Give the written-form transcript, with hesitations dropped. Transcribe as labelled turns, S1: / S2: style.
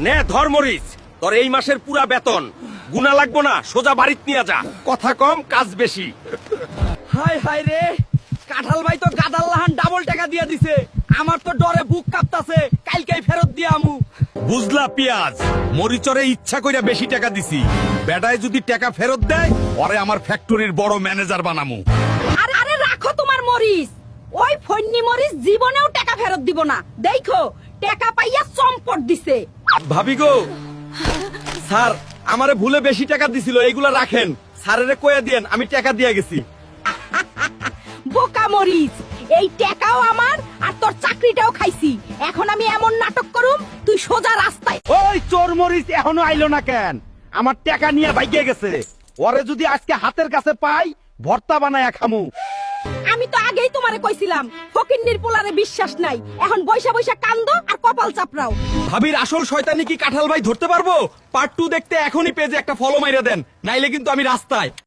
S1: নে ধর মরিচ, তোর এই মাসের পুরা বেতন। গুনা লাগবো না, সোজা বাড়িত নিয়ে যা। কথা কম কাজ বেশি।
S2: হাই হাই রে, কাঁঠাল ভাই তো গাদাল লাহান ডাবল টাকা দিয়ে দিছে। আমার তো ডরে বুক কাঁপতাছে, কালকেই ফেরত দিয়ে আমু।
S1: বুঝলা পিয়াজ, মরিচরে ইচ্ছা কইরা বেশি টাকা দিছি। বেটায় যদি টাকা ফেরত দেয়, ওরে আমার ফ্যাক্টরির বড় ম্যানেজার বানামু।
S3: আরে আরে রাখো তোমার মরিচ, ওই ফন্নি মরিচ জীবনেও টাকা ফেরত দিব না। দেখো টাকা পাইয়া চম্পট দিছে।
S2: ভাবি গো, স্যার আমারে ভুলে বেশি টাকা দিছিল, এইগুলা রাখেন। স্যারেরে কইয়া দিয়েন আমি টাকা দিয়ে গেছি।
S3: বোকা মরিচ, এই টাকাও আমার আর তোর চাকরিটাও খাইছি। এখন আমি এমন নাটক করুম তুই সোজা রাস্তায়।
S2: ওই চোর মরিচ এখনো আইলো না কেন? আমার টাকা নিয়ে ভাইগে গেছে। ওরে যদি আজকে হাতের কাছে পাই, ভর্তা বানায়া খামু।
S3: আমি তো আগেই তোমারে কইছিলাম ফকিন্নির পোলারে বিশ্বাস নাই। এখন বৈশা বৈশা কান্দো আর কপাল চাপড়াও।
S2: ভাবির আসল শয়তানি কি কাঁঠাল ভাই ধরতে পারবো? পার্ট 2 দেখতে এখনই পেজে একটা ফলো মাইরা দেন, নাইলে কিন্তু আমি রাস্তায়।